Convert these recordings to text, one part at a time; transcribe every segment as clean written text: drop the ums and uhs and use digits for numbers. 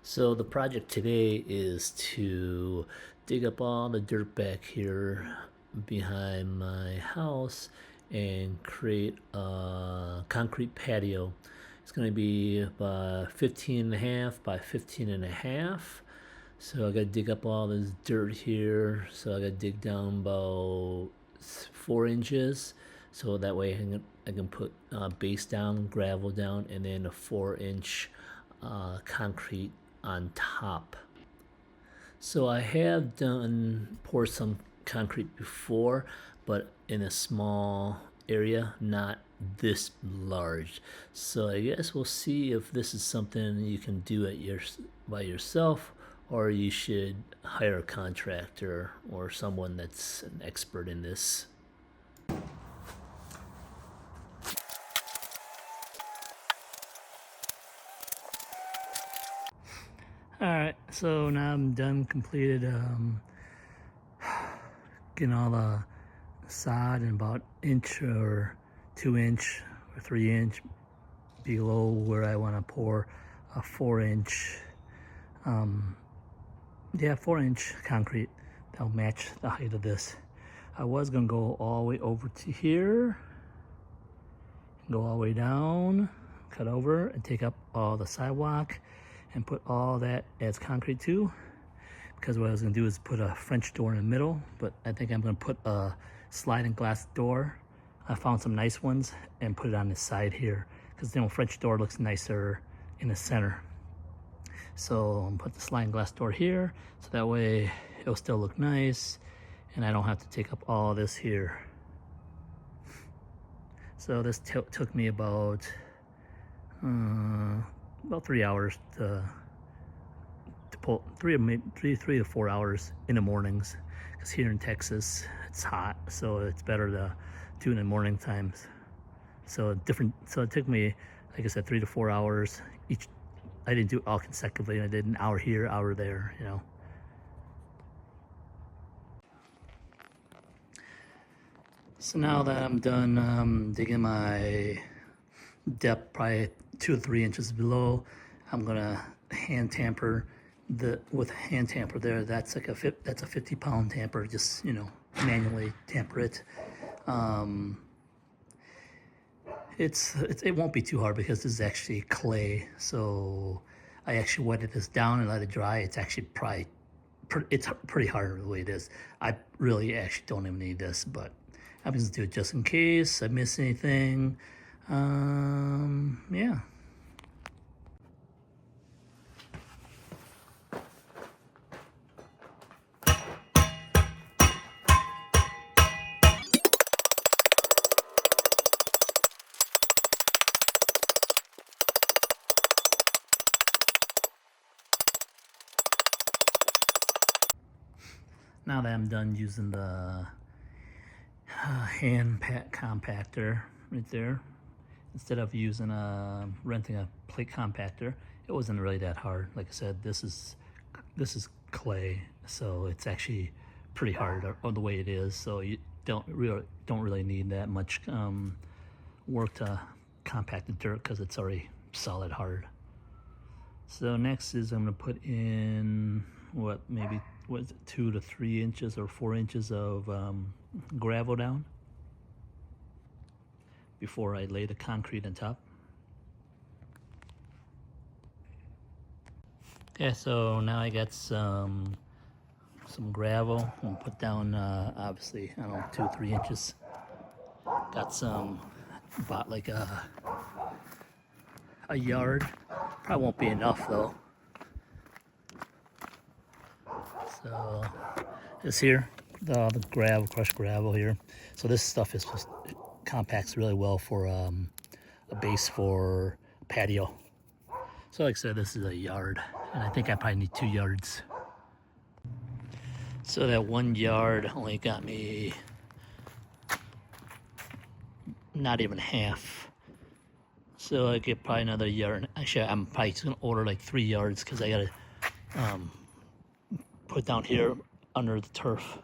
So the project today is to dig up all the dirt back here behind my house and create a concrete patio. It's going to be about 15 and a half by 15 and a half. So I got to dig up all this dirt here. So I got to dig down about 4 inches. So that way I can put base down, gravel down, and then a 4 inch concrete on top. So I have poured some concrete before, but in a small area, not this large. So I guess we'll see if this is something you can do by yourself, or you should hire a contractor or someone that's an expert in this. Alright, so now I'm done, completed getting all the sod in about inch or 2 inch or 3 inch below where I want to pour a 4 inch 4 inch concrete that'll match the height of this. I was gonna go all the way over to here, go all the way down, cut over and take up all the sidewalk and put all that as concrete too, because what I was gonna do is put a French door in the middle, but I think I'm gonna put a sliding glass door. I found some nice ones and put it on the side here, because French door looks nicer in the center. So I'm gonna put the sliding glass door here, so that way it'll still look nice and I don't have to take up all this here. So this took me about 3 hours to pull, 3 to 4 hours in the mornings, because here in Texas it's hot, so it's better to do it in the morning times. So it took me, like I said, 3 to 4 hours each. I didn't do it all consecutively. I did an hour here, hour there, you know. So now that I'm done digging my depth, probably 2 to 3 inches below, I'm gonna hand tamper with a hand tamper there. That's like a 50-pound tamper. Just manually tamper it. It won't be too hard because this is actually clay. So I actually wetted this down and let it dry. It's actually it's pretty hard the way it is. I really actually don't even need this, but I'm just do it just in case I miss anything. Yeah. Now that I'm done using the hand compactor right there, instead of renting a plate compactor, it wasn't really that hard. Like I said, this is clay, so it's actually pretty hard the way it is. So you don't really need that much work to compact the dirt, because it's already solid hard. So next is I'm gonna put in maybe 2 to 3 inches or 4 inches of gravel down before I lay the concrete on top. Okay, so now I got some gravel. I'm gonna put down obviously, I don't know, 2 or 3 inches. Got some about like a yard. Probably won't be enough though. So this here, the crushed gravel here. So this stuff compacts really well for a base for a patio. So like I said, this is a yard, and I think I probably need 2 yards. So that 1 yard only got me not even half. So I get probably another yard. Actually, I'm probably just gonna order like 3 yards, because I gotta put down here under the turf.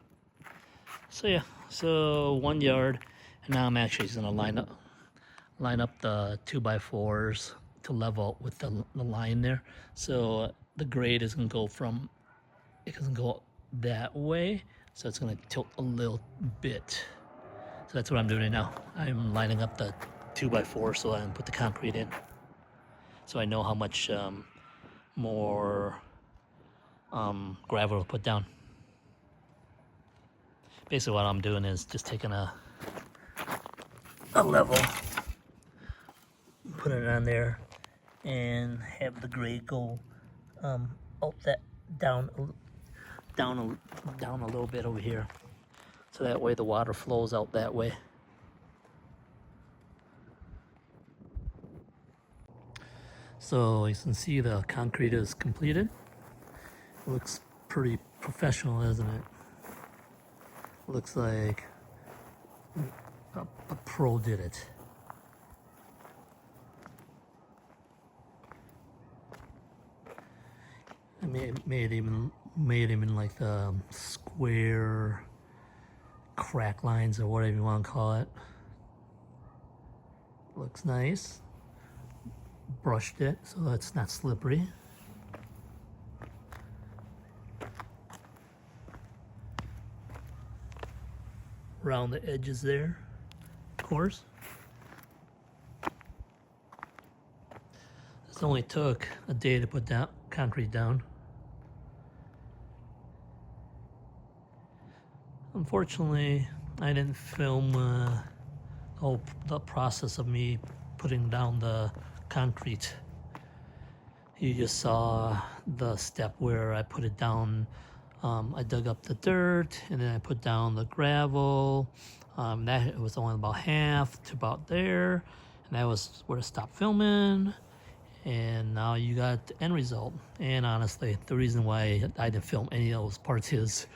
So yeah, so 1 yard, and now I'm actually just gonna line up the 2x4s to level with the line there. So the grade is gonna go it doesn't go that way, so it's gonna tilt a little bit. So that's what I'm doing right now. I'm lining up the 2x4 so I can put the concrete in. So I know how much more gravel to put down. Basically what I'm doing is just taking a level, putting it on there, and have the grade go up that down a little bit over here, so that way the water flows out that way. So you can see the concrete is completed. It looks pretty professional, isn't it? Looks like a pro did it. I made even like the square crack lines or whatever you want to call it. Looks nice. Brushed it so it's not slippery. Around the edges there, of course. This only took a day to put down concrete down. Unfortunately, I didn't film the process of me putting down the concrete. You just saw the step where I put it down. I dug up the dirt and then I put down the gravel. That was only about half to about there, and that was where I stopped filming. And now you got the end result. And honestly, the reason why I didn't film any of those parts is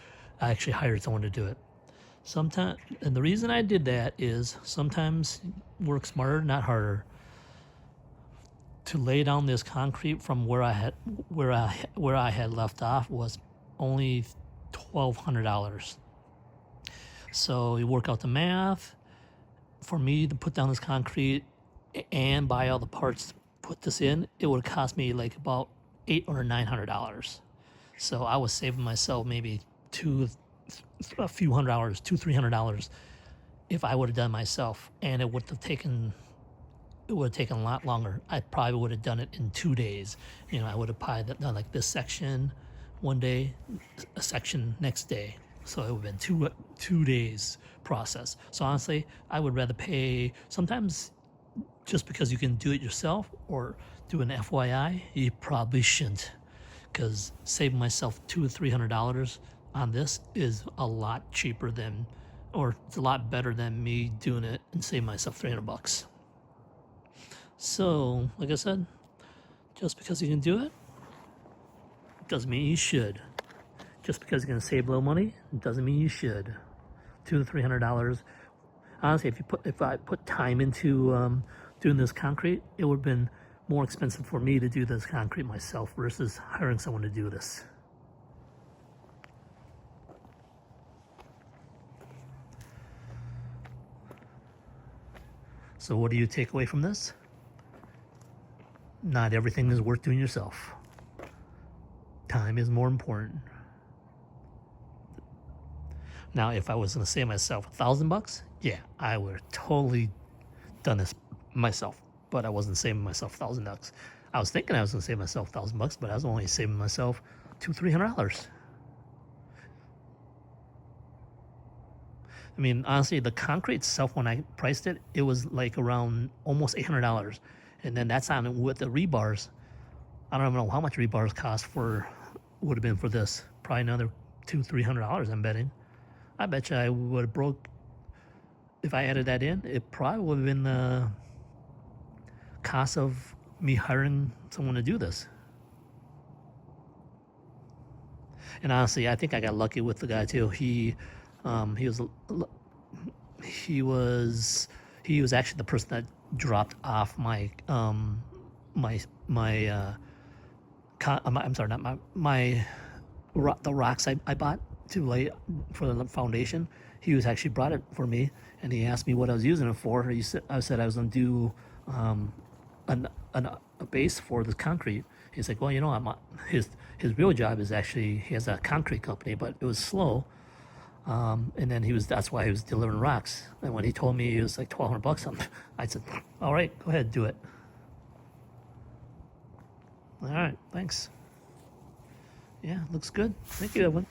I actually hired someone to do it. And the reason I did that is sometimes work smarter, not harder. To lay down this concrete from where I had left off was only $1,200. So you work out the math. For me to put down this concrete and buy all the parts to put this in, it would have cost me like about $800 or $900. So I was saving myself maybe a few hundred dollars, $200-300 if I would have done it myself, and it would have taken a lot longer. I probably would have done it in 2 days. You know, I would have probably done like this section one day, a section next day. So it would have been 2 days process. So honestly, I would rather pay, sometimes just because you can do it yourself or do an FYI, you probably shouldn't, because saving myself $200-300 on this is a lot cheaper than, or it's a lot better than me doing it and saving myself $300. So, like I said, just because you can do it doesn't mean you should. Just because you're going to save a little money doesn't mean you should. $200-300. Honestly, if I put time into doing this concrete, it would have been more expensive for me to do this concrete myself versus hiring someone to do this. So what do you take away from this? Not everything is worth doing yourself. Time is more important. Now, if I was going to save myself $1,000, yeah, I would have totally done this myself. But I wasn't saving myself $1,000. I was thinking I was going to save myself $1,000, but I was only saving myself $200-300. I mean, honestly, the concrete itself, when I priced it, it was like around almost $800. And then that's on with the rebars. I don't even know how much rebars would have been for this. Probably another $200-300, I'm betting. I bet you I would have broke, if I added that in, it probably would have been the cost of me hiring someone to do this. And honestly, I think I got lucky with the guy too. He was actually the person that dropped off the rocks I bought to lay for the foundation. He was actually brought it for me, and he asked me what I was using it for. I said I was going to do a base for the concrete. He's like, well, you know, his real job is actually he has a concrete company, but it was slow. And then that's why he was delivering rocks. And when he told me it was like $1,200, I said, all right, go ahead, do it. All right, thanks. Yeah, looks good. Thank you, Edwin.